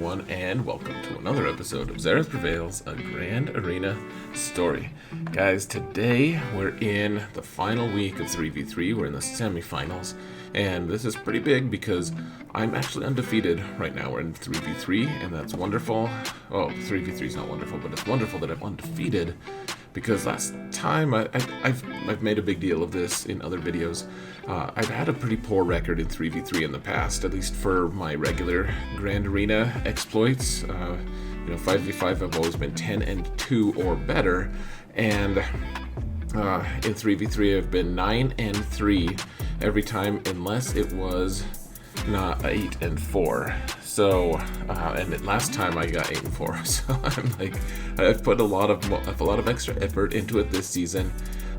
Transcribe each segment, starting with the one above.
everyone, and welcome to another episode of Xaereth Prevails, a Grand Arena story. Guys, today we're in the final week of 3v3, we're in the semifinals, and this is pretty big because I'm actually undefeated right now. We're in 3v3, and that's wonderful. Oh, 3v3 is not wonderful, but it's wonderful that I'm undefeated, because last time I've made a big deal of this in other videos. I've had a pretty poor record in 3v3 in the past, at least for my regular Grand Arena exploits. 5v5 I've always been 10-2 or better, and in 3v3 I've been 9-3 every time, unless it was not 8-4. So, and last time I got 8-4. So I've put a lot of extra effort into it this season.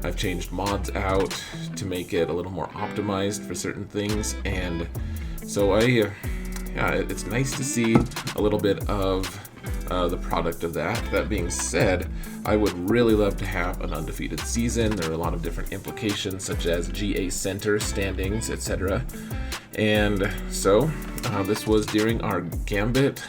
I've changed mods out to make it a little more optimized for certain things, and so it's nice to see a little bit of the product of that. That being said, I would really love to have an undefeated season. There are a lot of different implications, such as GA center standings, etc. And so this was during our Gambit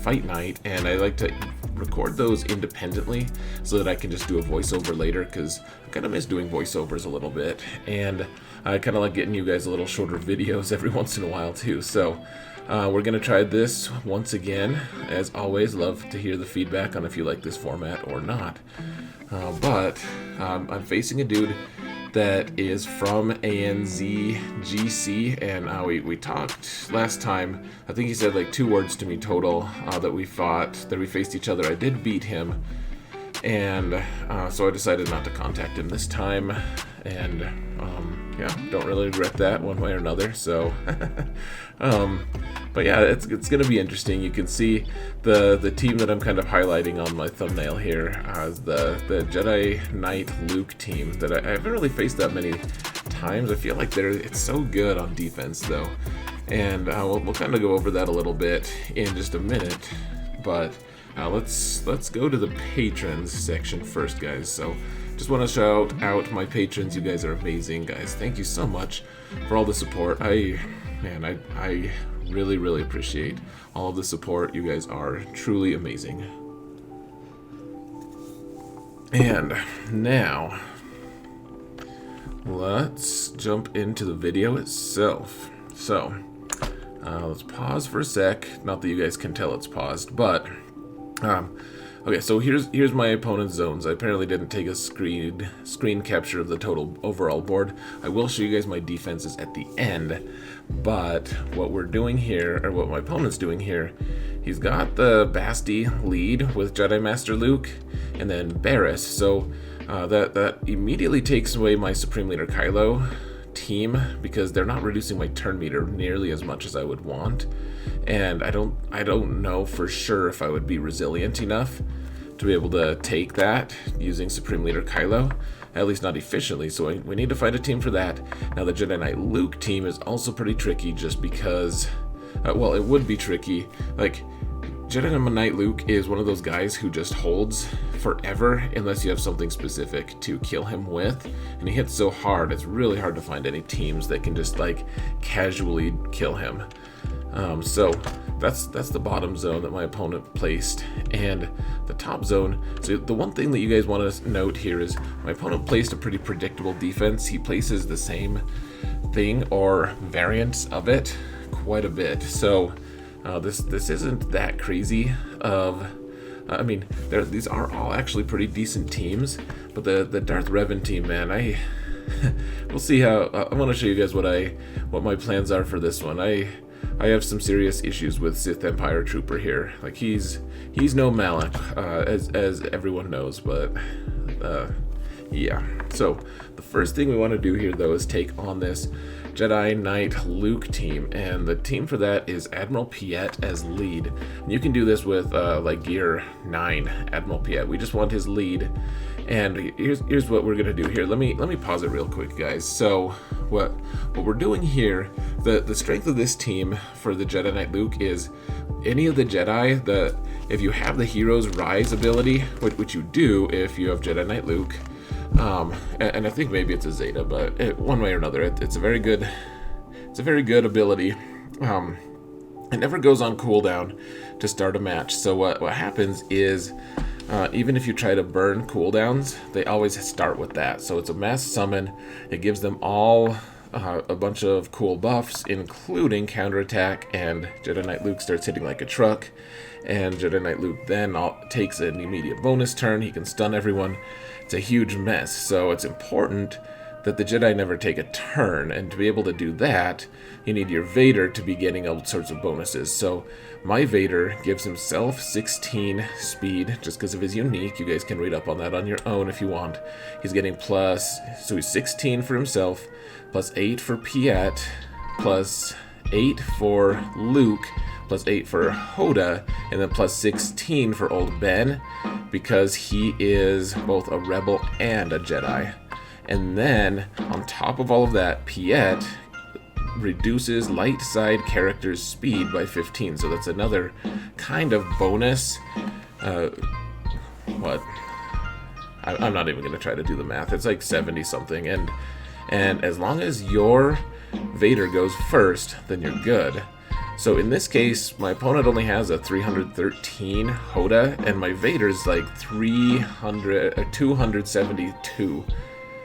fight night, and I like to record those independently so that I can just do a voiceover later, because I kind of miss doing voiceovers a little bit, and I kind of like getting you guys a little shorter videos every once in a while too. So we're gonna try this once again. As always, love to hear the feedback on if you like this format or not. But I'm facing a dude that is from ANZ GC, and we talked last time. I think he said like 2 words to me total that we faced each other. I did beat him, and so I decided not to contact him this time, and don't really regret that one way or another. So but yeah, it's gonna be interesting. You can see the team that I'm kind of highlighting on my thumbnail here, the Jedi Knight Luke team that I haven't really faced that many times. I feel like it's so good on defense though, and we'll kind of go over that a little bit in just a minute. But let's go to the patrons section first, guys. So just want to shout out my patrons. You guys are amazing, guys. Thank you so much for all the support. I really appreciate all of the support. You guys are truly amazing. And now let's jump into the video itself. So let's pause for a sec. Not that you guys can tell it's paused, but okay, so here's my opponent's zones. I apparently didn't take a screen capture of the total overall board. I will show you guys my defenses at the end, but what we're doing here, or what my opponent's doing here, he's got the Basti lead with Jedi Master Luke and then Barriss. So that immediately takes away my Supreme Leader Kylo team, because they're not reducing my turn meter nearly as much as I would want, and I don't know for sure if I would be resilient enough to be able to take that using Supreme Leader Kylo, at least not efficiently. So we need to find a team for that. Now the Jedi Knight Luke team is also pretty tricky, just because it would be tricky. Like, Jedi Knight Luke is one of those guys who just holds forever unless you have something specific to kill him with, and he hits so hard it's really hard to find any teams that can just like casually kill him. So that's the bottom zone that my opponent placed, and the top zone. So the one thing that you guys want to note here is my opponent placed a pretty predictable defense. He places the same thing or variants of it quite a bit. So this isn't that crazy of. I mean, these are all actually pretty decent teams, but the Darth Revan team, man, we'll see how. I want to show you guys what my plans are for this one. I have some serious issues with Sith Empire Trooper here. Like, he's no Malak, as everyone knows, but yeah. So the first thing we want to do here, though, is take on this Jedi Knight Luke team, and the team for that is Admiral Piett as lead. And you can do this with like Gear 9 Admiral Piett. We just want his lead, and here's what we're gonna do here. Let me pause it real quick, guys. So what we're doing here, the strength of this team for the Jedi Knight Luke is any of the Jedi if you have the Hero's Rise ability, which you do if you have Jedi Knight Luke. And I think maybe it's a Zeta, but one way or another, it's a very good ability. it never goes on cooldown to start a match. So what happens is, even if you try to burn cooldowns, they always start with that. So it's a mass summon. It gives them all a bunch of cool buffs, including counterattack, and Jedi Knight Luke starts hitting like a truck. And Jedi Knight Luke then takes an immediate bonus turn. He can stun everyone. It's a huge mess. So it's important that the Jedi never take a turn, and to be able to do that, you need your Vader to be getting all sorts of bonuses. So my Vader gives himself 16 speed just because of his unique. You guys can read up on that on your own if you want. He's getting so he's 16 for himself, plus 8 for Piett, plus 8 for Luke, plus 8 for Hoda, and then plus 16 for old Ben, because he is both a rebel and a Jedi. And then, on top of all of that, Piett reduces light side characters' speed by 15. So that's another kind of bonus. I'm not even going to try to do the math. It's like 70 something. And as long as your Vader goes first, then you're good. So in this case, my opponent only has a 313 Hoda, and my Vader's like 272.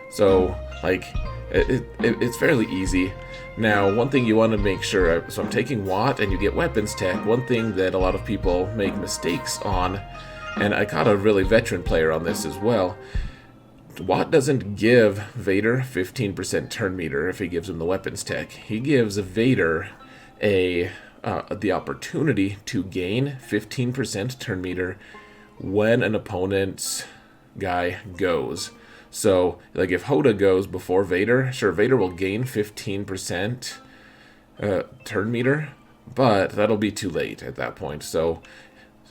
So, like, it's fairly easy. Now, one thing you want to make sure, so I'm taking Watt, and you get weapons tech. One thing that a lot of people make mistakes on, and I caught a really veteran player on this as well, Watt doesn't give Vader 15% turn meter if he gives him the weapons tech. He gives Vader the opportunity to gain 15% turn meter when an opponent's guy goes. So, like, if Hoda goes before Vader, sure, Vader will gain 15% turn meter, but that'll be too late at that point. So,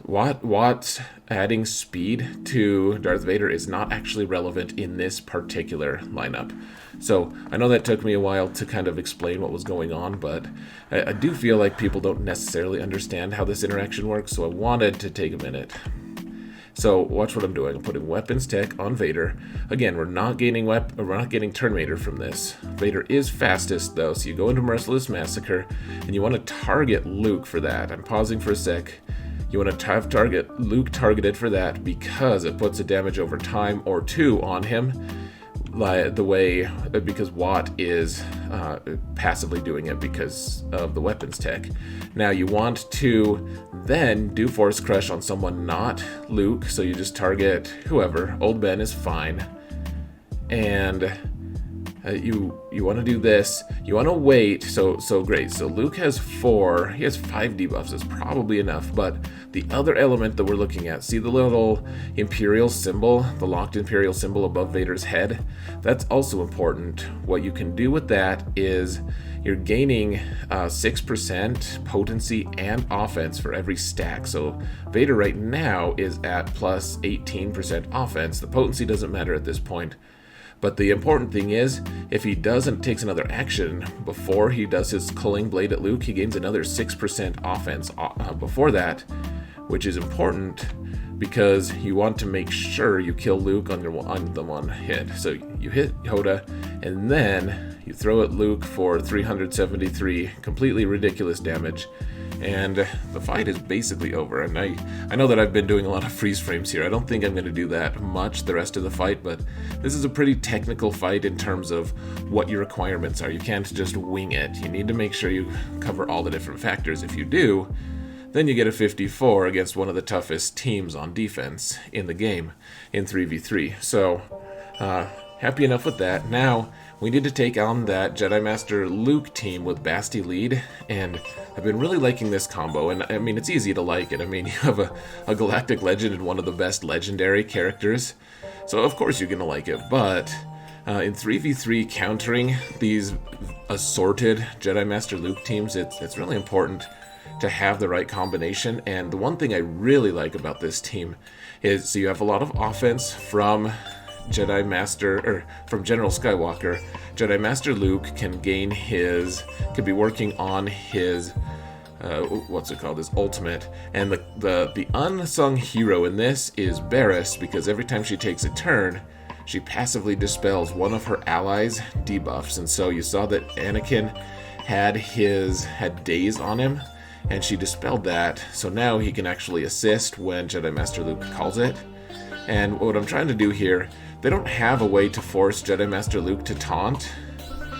Watt's adding speed to Darth Vader is not actually relevant in this particular lineup. So, I know that took me a while to kind of explain what was going on, but I do feel like people don't necessarily understand how this interaction works, so I wanted to take a minute. So watch what I'm doing. I'm putting weapons tech on Vader. Again, we're not getting turn meter from this. Vader is fastest though, so you go into Merciless Massacre, and you want to target Luke for that. I'm pausing for a sec. You want to have Luke targeted for that because it puts a damage over time or 2 on him. Because Watt is passively doing it because of the weapons tech. Now you want to then do Force Crush on someone not Luke, so you just target whoever. Old Ben is fine. And you want to do this. You want to wait. So great. So Luke has 4. He has 5 debuffs. That's probably enough. But the other element that we're looking at, see the little Imperial symbol, the locked Imperial symbol above Vader's head? That's also important. What you can do with that is you're gaining 6% potency and offense for every stack. So Vader right now is at plus 18% offense. The potency doesn't matter at this point. But the important thing is, if he takes another action before he does his culling blade at Luke, he gains another 6% offense before that, which is important because you want to make sure you kill Luke on the one hit. So you hit Hoda, and then you throw at Luke for 373 completely ridiculous damage, and the fight is basically over. And I know that I've been doing a lot of freeze frames here. I don't think I'm going to do that much the rest of the fight, but this is a pretty technical fight in terms of what your requirements are. You can't just wing it. You need to make sure you cover all the different factors. If you do, then you get a 54 against one of the toughest teams on defense in the game in 3v3. So, happy enough with that. Now, we need to take on that Jedi Master Luke team with Basti lead, and I've been really liking this combo, and I mean, it's easy to like it. I mean, you have a Galactic Legend and one of the best legendary characters, so of course you're gonna like it, but in 3v3 countering these assorted Jedi Master Luke teams, it's really important to have the right combination. And the one thing I really like about this team is, so you have a lot of offense from General Skywalker. Jedi Master Luke can be working on his his ultimate, and the unsung hero in this is Barriss, because every time she takes a turn, she passively dispels one of her allies' debuffs. And so you saw that Anakin had daze on him, and she dispelled that, so now he can actually assist when Jedi Master Luke calls it. And what I'm trying to do here, they don't have a way to force Jedi Master Luke to taunt,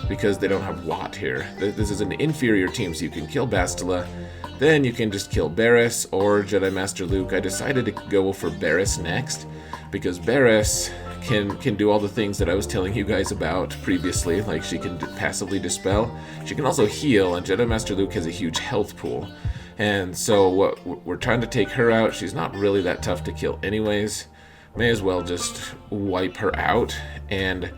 because they don't have Watt here. This is an inferior team, so you can kill Bastila, then you can just kill Barriss or Jedi Master Luke. I decided to go for Barriss next, because Barriss can do all the things that I was telling you guys about previously, like she can passively dispel. She can also heal, and Jedi Master Luke has a huge health pool. And so what we're trying to take her out. She's not really that tough to kill anyways. May as well just wipe her out, and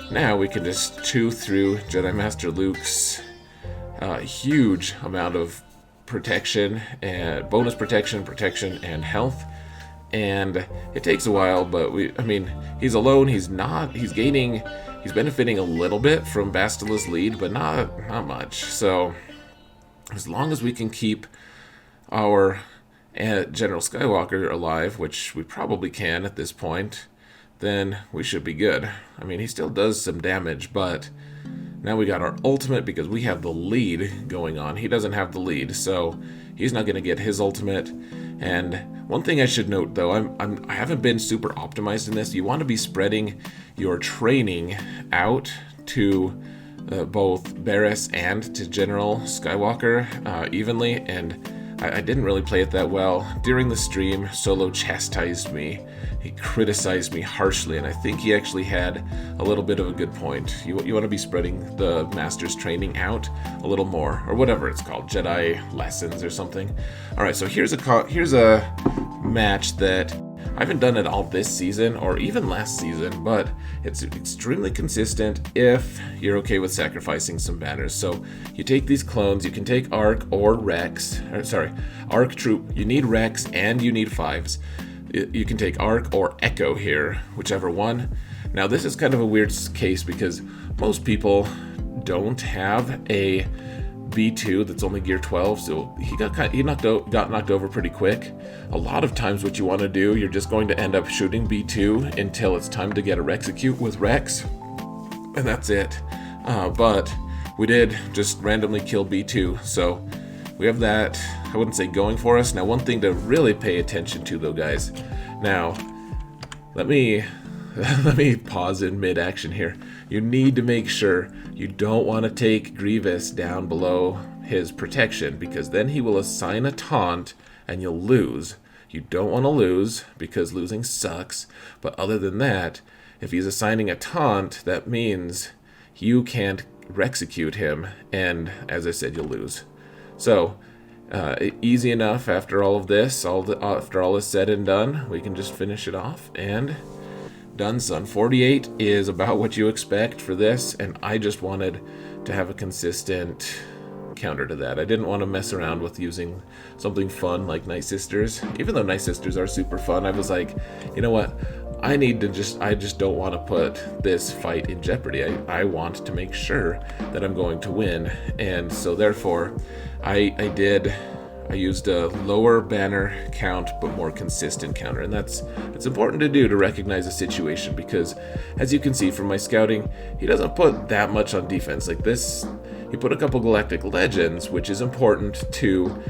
now we can just chew through Jedi Master Luke's huge amount of protection, and bonus protection, and health. And it takes a while, but he's alone, he's benefiting a little bit from Bastila's lead, but not much. So as long as we can keep our General Skywalker alive, which we probably can at this point, then we should be good. He still does some damage, but now we got our ultimate because we have the lead going on. He doesn't have the lead, so he's not going to get his ultimate. And one thing I should note, though, I haven't been super optimized in this. You want to be spreading your training out to both Barriss and to General Skywalker evenly, and I didn't really play it that well. During the stream, Solo chastised me. He criticized me harshly, and I think he actually had a little bit of a good point. You want to be spreading the Master's training out a little more, or whatever it's called, Jedi lessons or something. Alright, so here's a match that I haven't done it all this season, or even last season, but it's extremely consistent if you're okay with sacrificing some banners. So you take these clones, you can take Arc or Rex, Arc Troop, you need Rex and you need 5s. You can take Arc or Echo here, whichever one. Now this is kind of a weird case because most people don't have a B2 that's only gear 12, so he got knocked over pretty quick. A lot of times what you want to do, you're just going to end up shooting B2 until it's time to get a Rexecute with Rex, and that's it. But we did just randomly kill B2, so we have that, I wouldn't say going for us. Now one thing to really pay attention to though, guys, now let me pause in mid-action here. You need to make sure you don't want to take Grievous down below his protection, because then he will assign a taunt and you'll lose. You don't want to lose because losing sucks, but other than that, if he's assigning a taunt, that means you can't Rexecute him, and as I said, you'll lose. So easy enough after all of this, after all is said and done, we can just finish it off, and done, son. 48 is about what you expect for this, and I just wanted to have a consistent counter to that. I didn't want to mess around with using something fun like Night Sisters. Even though Night Sisters are super fun, I was like, you know what? I just don't want to put this fight in jeopardy. I want to make sure that I'm going to win, and so therefore I used a lower banner count but more consistent counter, and it's important to do to recognize a situation, because as you can see from my scouting, he doesn't put that much on defense. Like this, he put a couple Galactic Legends, which is important to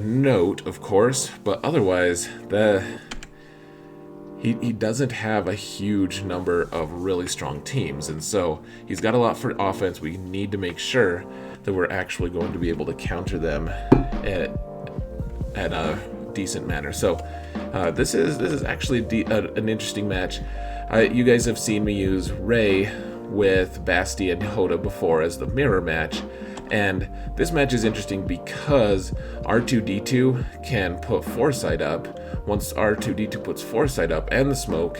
note, of course, but otherwise he doesn't have a huge number of really strong teams, and so he's got a lot for offense. We need to make sure that we're actually going to be able to counter them at a decent manner. So this is actually an interesting match. You guys have seen me use Rey with Basti and Hoda before as the mirror match, and this match is interesting because R2-D2 can put Foresight up. Once R2-D2 puts Foresight up and the smoke,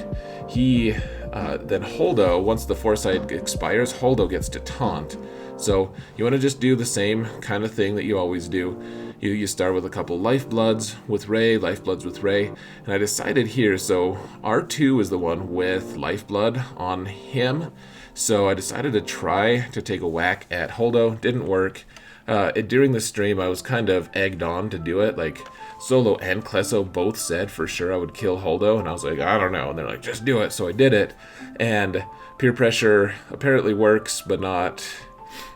then Holdo, once the Foresight expires, Holdo gets to taunt. So you want to just do the same kind of thing that you always do. You start with a couple Lifebloods with Rey, and I decided here, so R2 is the one with Lifeblood on him, so I decided to try to take a whack at Holdo. Didn't work. During the stream, I was kind of egged on to do it. Like, Solo and Klesso both said for sure I would kill Holdo, and I was like, I don't know, and they're like, just do it, so I did it, and peer pressure apparently works, but not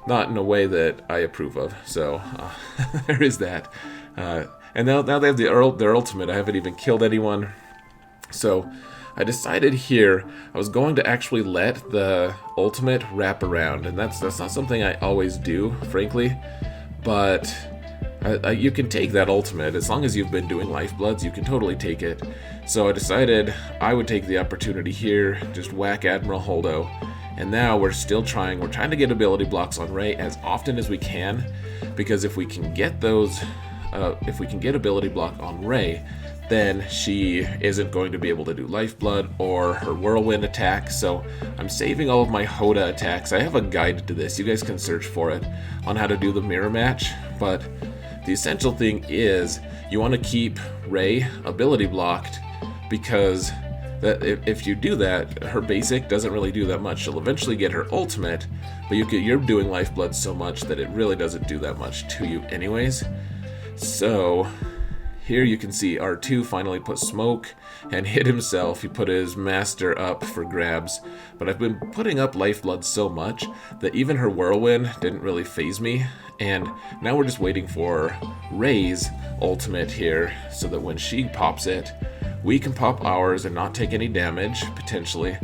not in a way that I approve of. So there is that. And now they have their ultimate. I haven't even killed anyone. So I decided here I was going to actually let the ultimate wrap around, and that's not something I always do, frankly. But you can take that ultimate as long as you've been doing Lifebloods. You can totally take it. So I decided I would take the opportunity here, just whack Admiral Holdo. And now we're trying to get ability blocks on Rey as often as we can, because if we can get those, if we can get ability block on Rey, then she isn't going to be able to do Lifeblood or her Whirlwind attack. So I'm saving all of my Hoda attacks. I have a guide to this. You guys can search for it on how to do the mirror match. But the essential thing is you want to keep Rey ability blocked, because if you do that, her basic doesn't really do that much. She'll eventually get her ultimate, but you're doing Lifeblood so much that it really doesn't do that much to you anyways. So here you can see R2 finally put smoke and hit himself. He put his master up for grabs. But I've been putting up Lifeblood so much that even her Whirlwind didn't really phase me. And now we're just waiting for Rey's ultimate here, so that when she pops it, we can pop ours and not take any damage, potentially.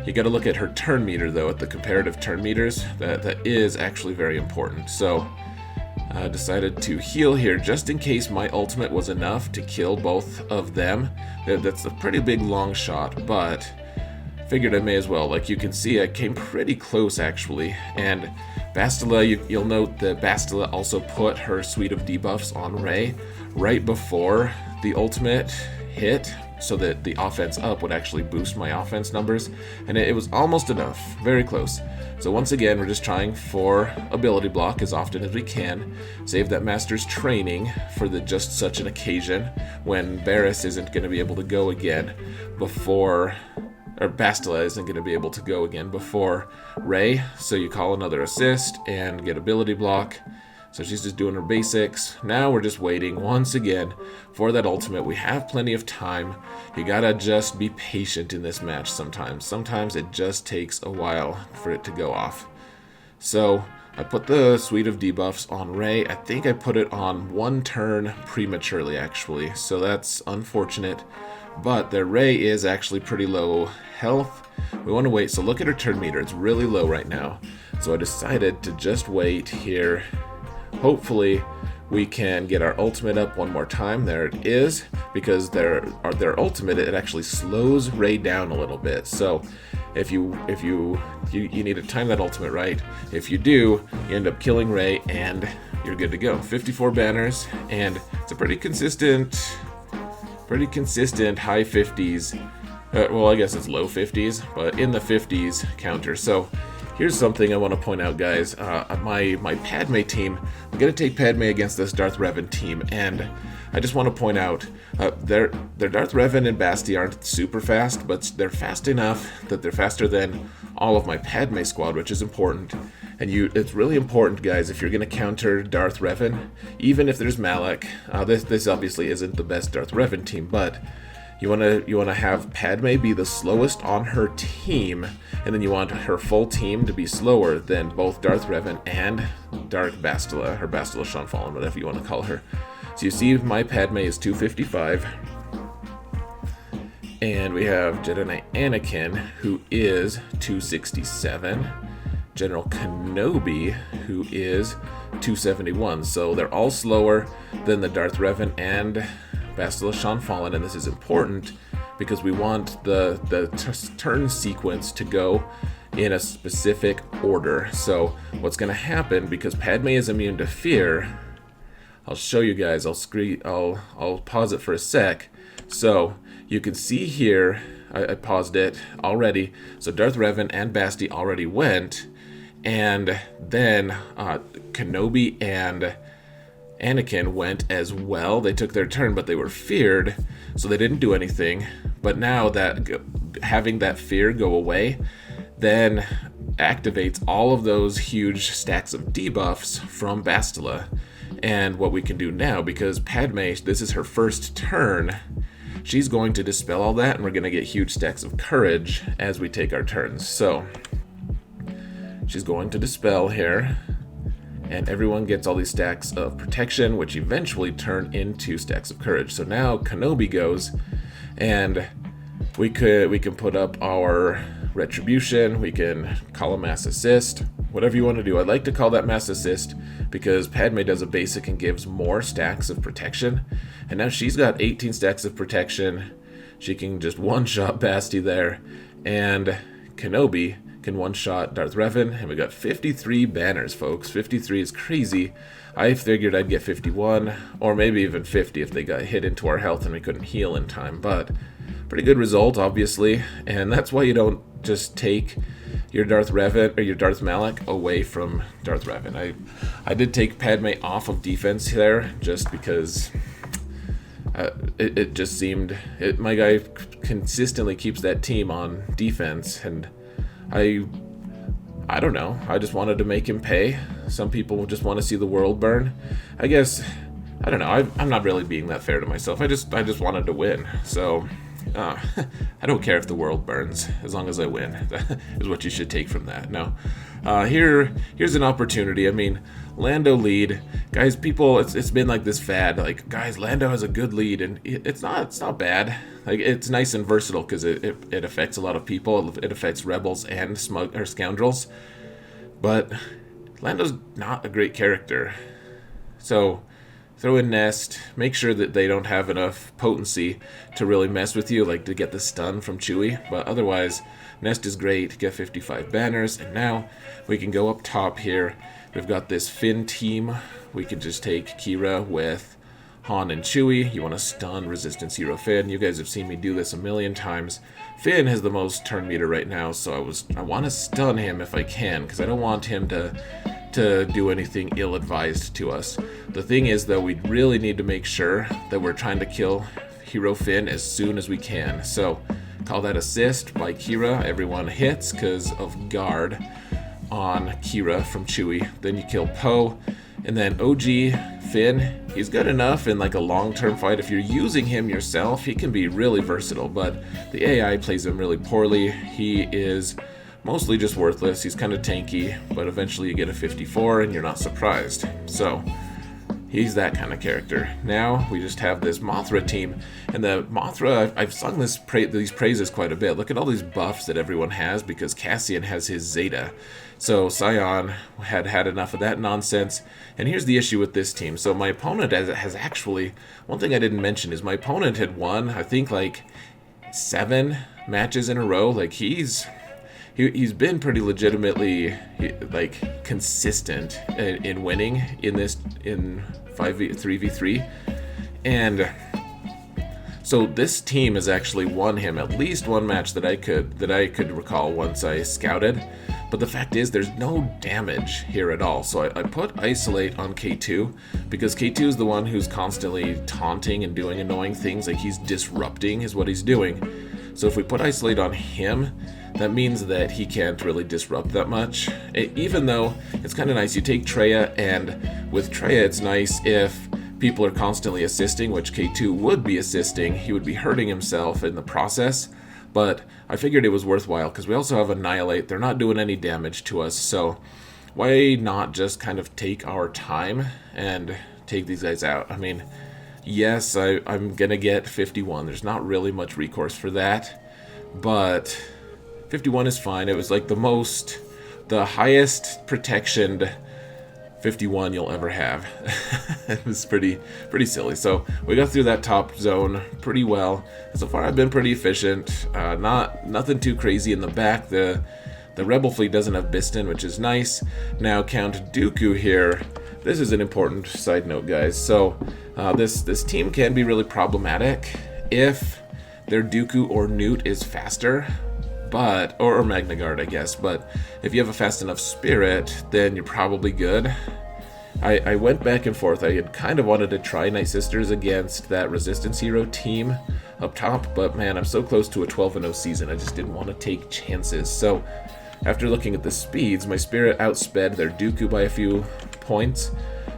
You gotta look at her turn meter though, at the comparative turn meters. That is actually very important. So I decided to heal here just in case my ultimate was enough to kill both of them. That's a pretty big long shot, but figured I may as well. Like you can see, I came pretty close actually. And Bastila, you'll note that Bastila also put her suite of debuffs on Rey right before the ultimate hit, so that the offense up would actually boost my offense numbers, and it was almost enough, very close. So once again, we're just trying for ability block as often as we can, save that master's training for just such an occasion when Barriss isn't going to be able to go again before, or Bastila isn't going to be able to go again before Rey. So you call another assist and get ability block. So she's just doing her basics. Now we're just waiting once again for that ultimate. We have plenty of time. You gotta just be patient in this match sometimes. Sometimes it just takes a while for it to go off. So I put the suite of debuffs on Rey. I think I put it on one turn prematurely actually. So that's unfortunate. But their Rey is actually pretty low health. We want to wait. So look at her turn meter. It's really low right now. So I decided to just wait here. Hopefully we can get our ultimate up one more time. There it is, because their ultimate, it actually slows Rey down a little bit. So if you need to time that ultimate right. If you do, you end up killing Rey and you're good to go. 54 banners, and it's a pretty consistent high 50s. Well, I guess it's low 50s, but in the 50s counter. So here's something I want to point out, guys. My Padme team, I'm going to take Padme against this Darth Revan team, and I just want to point out, their Darth Revan and Basti aren't super fast, but they're fast enough that they're faster than all of my Padme squad, which is important. And it's really important, guys, if you're going to counter Darth Revan, even if there's Malak. This obviously isn't the best Darth Revan team, but you want to have Padme be the slowest on her team, and then you want her full team to be slower than both Darth Revan and Dark Bastila, her Bastila Shanfallen, whatever you want to call her. So you see my Padme is 255, and we have Jedi Knight Anakin, who is 267, General Kenobi, who is 271. So they're all slower than the Darth Revan and Bastila Shanfallen, and this is important because we want the turn sequence to go in a specific order. So what's going to happen, because Padme is immune to fear, I'll show you guys. I'll pause it for a sec. So you can see here, I paused it already. So Darth Revan and Basti already went, and then Kenobi and Anakin went as well. They took their turn, but they were feared, so they didn't do anything. But now that having that fear go away, then activates all of those huge stacks of debuffs from Bastila. And what we can do now, because Padme, this is her first turn, she's going to dispel all that, and we're going to get huge stacks of courage as we take our turns. So she's going to dispel here. and everyone gets all these stacks of protection, which eventually turn into stacks of courage. So now Kenobi goes, and we can put up our retribution, we can call a mass assist, whatever you want to do. I'd like to call that mass assist because Padme does a basic and gives more stacks of protection, and now she's got 18 stacks of protection. She can just one-shot Basti there, and Kenobi can one-shot Darth Revan, and we got 53 banners, folks. 53 is crazy. I figured I'd get 51, or maybe even 50 if they got hit into our health and we couldn't heal in time, but pretty good result, obviously, and that's why you don't just take your Darth Revan or your Darth Malak away from Darth Revan. I did take Padme off of defense there just because it just seemed my guy consistently keeps that team on defense, and I don't know. I just wanted to make him pay. Some people just want to see the world burn. I guess I don't know. I'm not really being that fair to myself. I just wanted to win. So. I don't care if the world burns as long as I win. That is what you should take from that. No, here's an opportunity. I mean, Lando lead, guys. People, it's been like this fad. Like, guys, Lando has a good lead, and it's not bad. Like, it's nice and versatile because it affects a lot of people. It affects rebels and scoundrels. But Lando's not a great character, so. Throw in Nest, make sure that they don't have enough potency to really mess with you, like to get the stun from Chewie, but otherwise, Nest is great, get 55 banners, and now we can go up top here. We've got this Finn team. We can just take Qi'ra with Han and Chewie. You want to stun Resistance Hero Finn. You guys have seen me do this a million times. Finn has the most turn meter right now, so I want to stun him if I can, because I don't want him to do anything ill-advised to us. The thing is, though, we really need to make sure that we're trying to kill Hero Finn as soon as we can. So, call that assist by Qi'ra. Everyone hits because of guard on Qi'ra from Chewie. Then you kill Poe, and then OG Finn, he's good enough in like a long-term fight. If you're using him yourself, he can be really versatile, but the AI plays him really poorly. He is mostly just worthless. He's kind of tanky, but eventually you get a 54 and you're not surprised. So he's that kind of character. Now we just have this Mothra team, and the Mothra, I've sung these praises quite a bit. Look at all these buffs that everyone has because Cassian has his Zeta. So Sion had enough of that nonsense. And here's the issue with this team. So my opponent has actually, one thing I didn't mention is my opponent had won, I think, like 7 matches in a row. Like he's been pretty legitimately like consistent in winning in 3v3, and so this team has actually won him at least one match that I could recall once I scouted. But the fact is, there's no damage here at all. So I put Isolate on K2 because K2 is the one who's constantly taunting and doing annoying things. Like he's disrupting is what he's doing. So if we put Isolate on him, that means that he can't really disrupt that much. Even though it's kind of nice, you take Traya, and with Traya it's nice if people are constantly assisting, which K2 would be assisting. He would be hurting himself in the process, but I figured it was worthwhile because we also have Annihilate. They're not doing any damage to us, so why not just kind of take our time and take these guys out? I mean, yes, I'm gonna get 51. There's not really much recourse for that, but 51 is fine. It was like the highest protectioned 51 you'll ever have. It was pretty silly. So we got through that top zone pretty well. So far I've been pretty efficient. Nothing too crazy in the back. The Rebel fleet doesn't have Biston, which is nice. Now Count Dooku here. This is an important side note, guys. So this team can be really problematic if their Dooku or Nute is faster. Or Magna Guard, I guess, but if you have a fast enough spirit, then you're probably good. I went back and forth. I had kind of wanted to try Night Sisters against that Resistance Hero team up top, but man, I'm so close to a 12-0 season, I just didn't want to take chances. So after looking at the speeds, my spirit outsped their Dooku by a few points,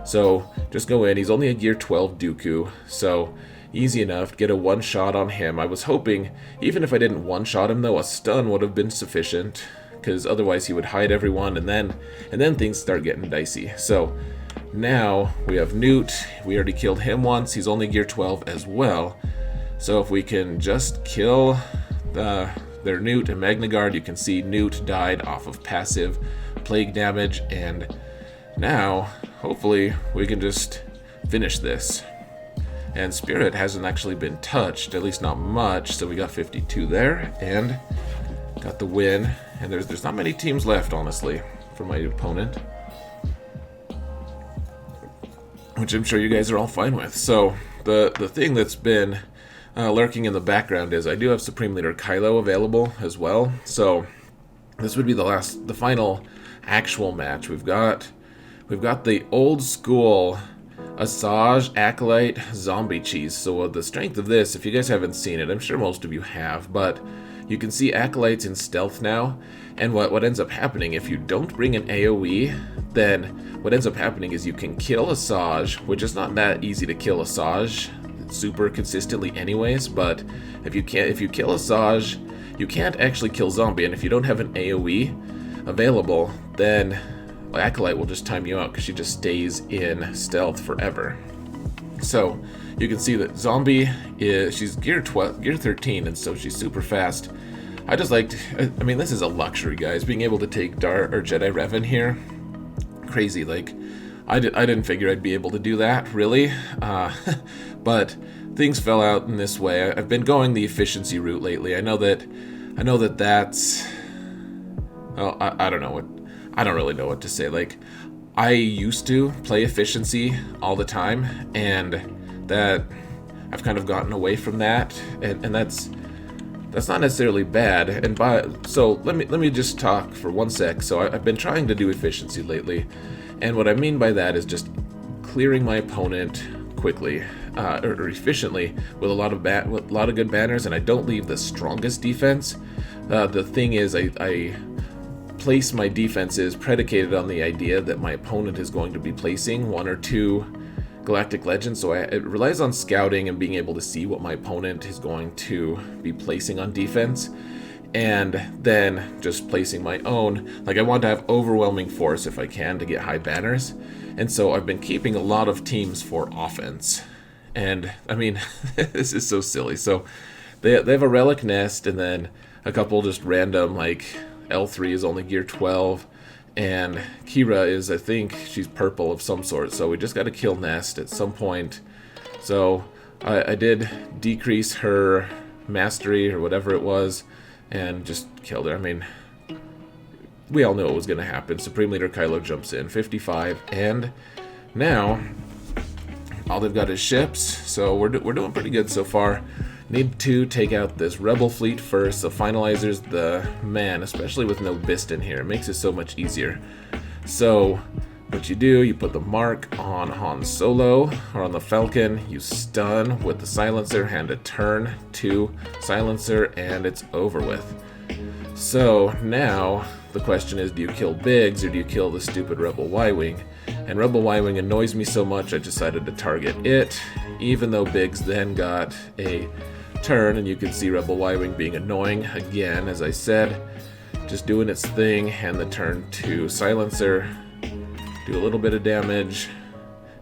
so just go in. He's only a gear 12 Dooku, so easy enough, get a one-shot on him. I was hoping, even if I didn't one-shot him though, a stun would have been sufficient, because otherwise he would hide everyone, and then things start getting dicey. So now we have Nute. We already killed him once. He's only gear 12 as well. So if we can just kill their Nute and Magna Guard, you can see Nute died off of passive plague damage, and now hopefully we can just finish this. And Spirit hasn't actually been touched, at least not much, so we got 52 there and got the win. And there's not many teams left, honestly, for my opponent, which I'm sure you guys are all fine with. So the thing that's been lurking in the background is I do have Supreme Leader Kylo available as well. So this would be the final actual match. We've got the old school Asajj Acolyte zombie cheese. So the strength of this, if you guys haven't seen it, I'm sure most of you have, but you can see Acolytes in stealth now. And what ends up happening, if you don't bring an AoE, then what ends up happening is you can kill Asajj, which is not that easy to kill Asajj super consistently anyways, but if you kill Asajj, you can't actually kill zombie, and if you don't have an AoE available, then Acolyte will just time you out because she just stays in stealth forever. So you can see that zombie she's gear 13, and so she's super fast. I mean, this is a luxury, guys, being able to take Jedi Revan here. Crazy. Like, I didn't figure I'd be able to do that, really, but things fell out in this way. I've been going the efficiency route lately. I know that that's, well, I don't know what, I don't really know what to say. Like, I used to play efficiency all the time, and that I've kind of gotten away from that, and that's not necessarily bad. So let me just talk for one sec. So I've been trying to do efficiency lately, and what I mean by that is just clearing my opponent quickly or efficiently with a lot of good banners, and I don't leave the strongest defense. The thing is, I place my defenses predicated on the idea that my opponent is going to be placing one or two Galactic Legends, so it relies on scouting and being able to see what my opponent is going to be placing on defense, and then just placing my own. Like, I want to have overwhelming force if I can to get high banners, and so I've been keeping a lot of teams for offense. And I mean, this is so silly. So they have a Relic Nest, and then a couple just random, like L3 is only gear 12, and Qi'ra is, I think, she's purple of some sort, so we just got to kill Nest at some point. So I did decrease her mastery, or whatever it was, and just killed her. I mean, we all knew it was going to happen. Supreme Leader Kylo jumps in, 55, and now all they've got is ships, so we're doing pretty good so far. Need to take out this rebel fleet first. The Finalizer's the man, especially with no Biston here. It makes it so much easier. So what you do, you put the mark on Han Solo, or on the Falcon, you stun with the Silencer, hand a turn to Silencer, and it's over with. So now the question is, do you kill Biggs, or do you kill the stupid Rebel Y-Wing? And Rebel Y-Wing annoys me so much I decided to target it, even though Biggs then got a turn, and you can see Rebel Y-Wing being annoying again, as I said, just doing its thing, hand the turn to Silencer, do a little bit of damage,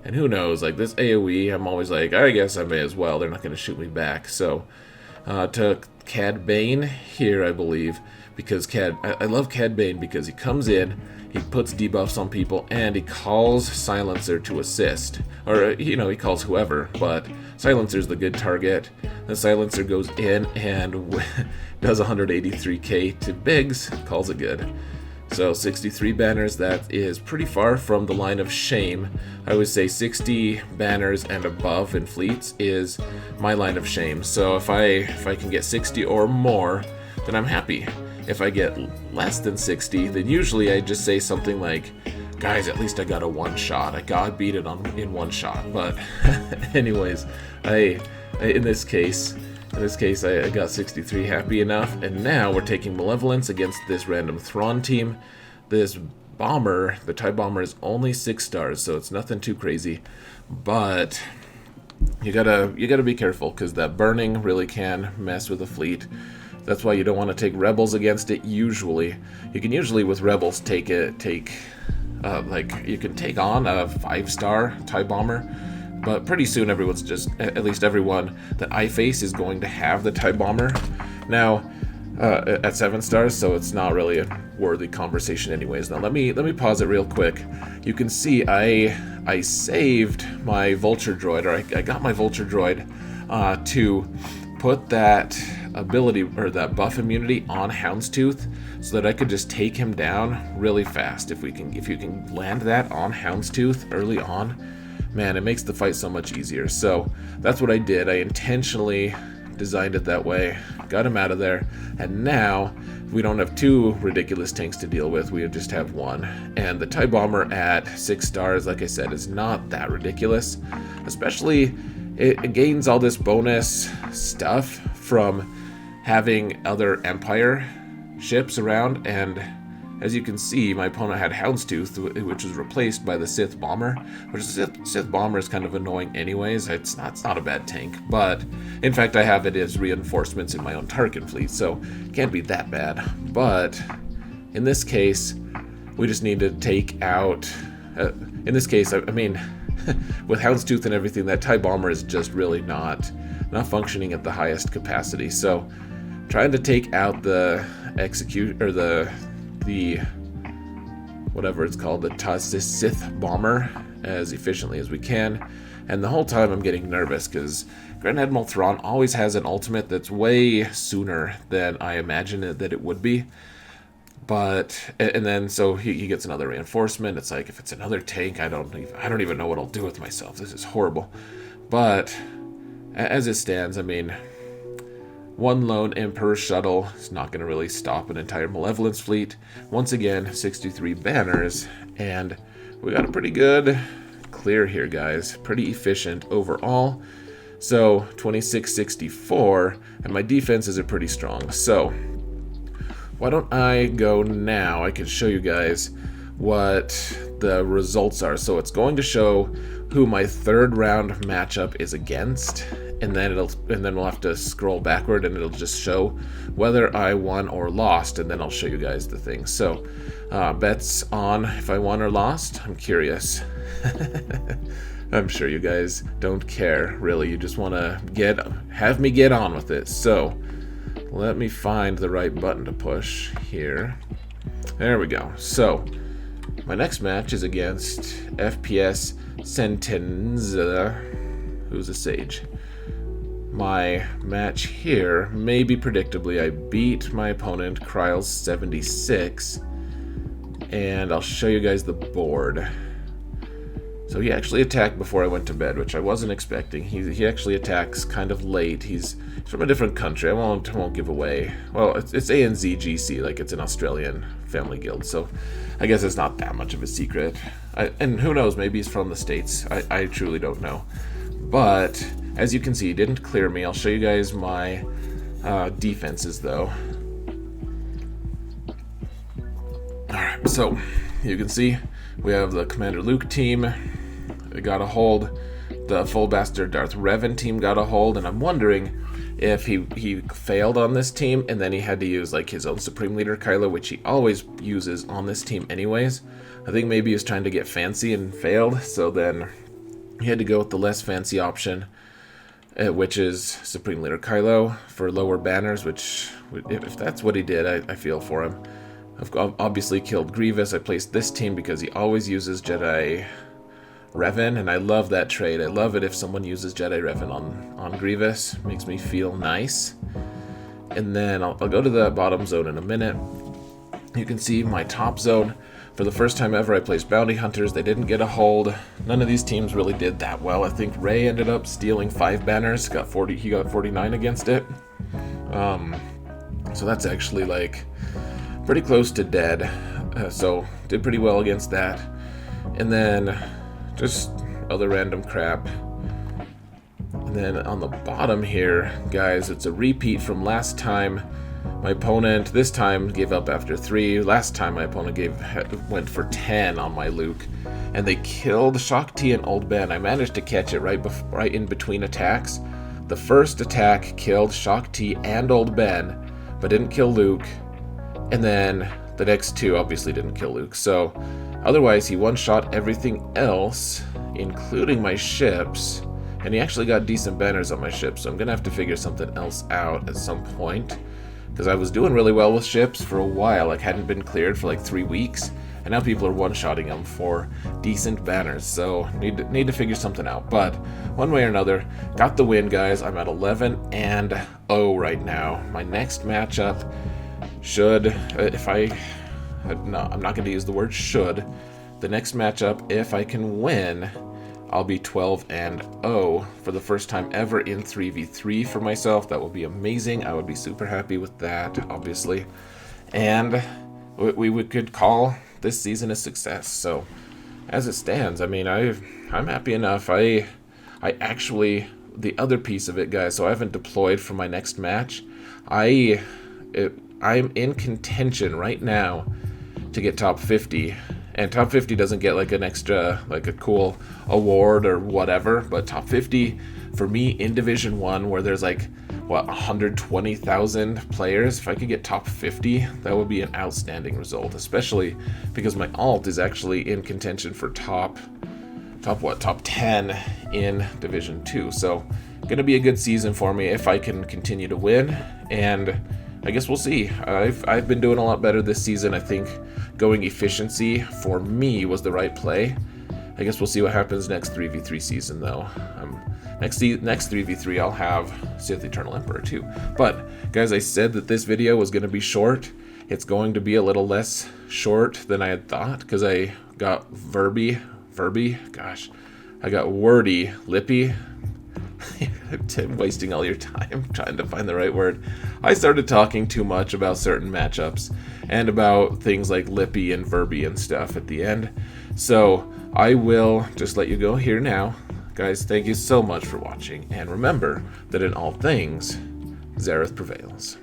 and who knows, like this AoE, I'm always like, I guess I may as well, they're not going to shoot me back. So to Cad Bane here, I believe, because I love Cad Bane because he comes in, he puts debuffs on people, and he calls Silencer to assist. Or, he calls whoever, but Silencer's the good target. The Silencer goes in and does 183k to Biggs, calls it good. So 63 banners, that is pretty far from the line of shame. I would say 60 banners and above in fleets is my line of shame. So if I can get 60 or more, then I'm happy. If I get less than 60, then usually I just say something like, guys, at least I got a one shot. I beat it in one shot. But anyways, in this case, I got 63, happy enough. And now we're taking Malevolence against this random Thrawn team. This bomber, the TIE bomber, is only 6 stars, so it's nothing too crazy. But you gotta be careful, because that burning really can mess with the fleet. That's why you don't want to take Rebels against it usually. You can usually with Rebels like you can take on a 5-star TIE Bomber, but pretty soon everyone's just, at least everyone that I face is going to have the TIE Bomber now at 7 stars, so it's not really a worthy conversation anyways. Now let me pause it real quick. You can see I saved my Vulture Droid, or I got my Vulture Droid to put that ability or that buff immunity on Houndstooth so that I could just take him down really fast. If you can land that on Houndstooth early on, man, it makes the fight so much easier. So that's what I did. I intentionally designed it that way, got him out of there, and now we don't have 2 ridiculous tanks to deal with, we just have 1. And the TIE Bomber at 6 stars, like I said, is not that ridiculous, especially it gains all this bonus stuff from having other Empire ships around, and as you can see, my opponent had Houndstooth, which was replaced by the Sith Bomber, which the Sith Bomber is kind of annoying anyways. It's not a bad tank, but in fact I have it as reinforcements in my own Tarkin fleet, so it can't be that bad. But in this case, we just need to take out, in this case, I mean, with Houndstooth and everything, that TIE Bomber is just really not functioning at the highest capacity. So trying to take out the whatever it's called, the Sith Bomber, as efficiently as we can. And the whole time I'm getting nervous because Grand Admiral Thrawn always has an ultimate that's way sooner than I imagined that it would be. But, and then so he gets another reinforcement. It's like, if it's another tank, I don't even know what I'll do with myself. This is horrible. But as it stands, I mean, one lone Emperor shuttle is not going to really stop an entire Malevolence fleet. Once again, 63 banners, and we got a pretty good clear here, guys. Pretty efficient overall. So 2664, and my defenses are pretty strong. So why don't I go now? I can show you guys what the results are. So it's going to show who my 3rd round matchup is against, and then we'll have to scroll backward and it'll just show whether I won or lost, and then I'll show you guys the things. So bets on if I won or lost. I'm curious. I'm sure you guys don't care, really. You just want to have me get on with it. So let me find the right button to push here. There we go. So my next match is against FPS Sentenza, who's a Sage. My match here, maybe predictably, I beat my opponent, Kryle's 76, and I'll show you guys the board. So he actually attacked before I went to bed, which I wasn't expecting. He actually attacks kind of late. He's from a different country. I won't give away. Well, it's ANZ GC, like it's an Australian family guild, so I guess it's not that much of a secret. And who knows, maybe he's from the States. I truly don't know. But as you can see, he didn't clear me. I'll show you guys my defenses, though. Alright, so you can see we have the Commander Luke team. They got a hold. The Full Bastard Darth Revan team got a hold, and I'm wondering if he failed on this team and then he had to use like his own Supreme Leader Kylo, which he always uses on this team anyways. I think maybe he was trying to get fancy and failed, so then he had to go with the less fancy option, which is Supreme Leader Kylo for lower banners, which, if that's what he did, I feel for him. I've obviously killed Grievous. I placed this team because he always uses Jedi Revan, and I love that trait. I love it if someone uses Jedi Revan on Grievous. It makes me feel nice. And then I'll go to the bottom zone in a minute. You can see my top zone. For the first time ever, I placed Bounty Hunters. They didn't get a hold. None of these teams really did that well. I think Rey ended up stealing 5 banners. He got 49 against it. So that's actually like pretty close to dead. So did pretty well against that. And then just other random crap. And then on the bottom here, guys, it's a repeat from last time. My opponent this time gave up after 3. Last time my opponent went for 10 on my Luke, and they killed Shaak Ti and Old Ben. I managed to catch it right in between attacks. The first attack killed Shaak Ti and Old Ben, but didn't kill Luke. And then the next 2 obviously didn't kill Luke. So otherwise, he one-shot everything else, including my ships. And he actually got decent banners on my ships, so I'm going to have to figure something else out at some point. Because I was doing really well with ships for a while, like hadn't been cleared for like 3 weeks, and now people are one-shotting them for decent banners, so need to figure something out. But one way or another, got the win, guys. I'm at 11-0 right now. My next matchup should, I'm not going to use the word should. The next matchup, if I can win, I'll be 12-0 for the first time ever in 3v3 for myself. That will be amazing. I would be super happy with that, obviously. And we could call this season a success. So as it stands, I mean, I'm happy enough. I actually, the other piece of it, guys, so I haven't deployed for my next match. I'm in contention right now to get top 50. And top 50 doesn't get like an extra, like a cool award or whatever, but top 50 for me in Division 1, where there's like, what, 120,000 players, if I could get top 50, that would be an outstanding result, especially because my alt is actually in contention for top 10 in Division 2. So gonna be a good season for me if I can continue to win, and I guess we'll see. I've been doing a lot better this season. I think going efficiency for me was the right play. I guess we'll see what happens next 3v3 season, though. Next 3v3 I'll have Sith Eternal Emperor too. But guys, I said that this video was going to be short. It's going to be a little less short than I had thought, because I got I got wordy, lippy. I'm wasting all your time trying to find the right word. I started talking too much about certain matchups and about things like lippy and verby and stuff at the end. So I will just let you go here now. Guys, thank you so much for watching. And remember that in all things, Xaereth prevails.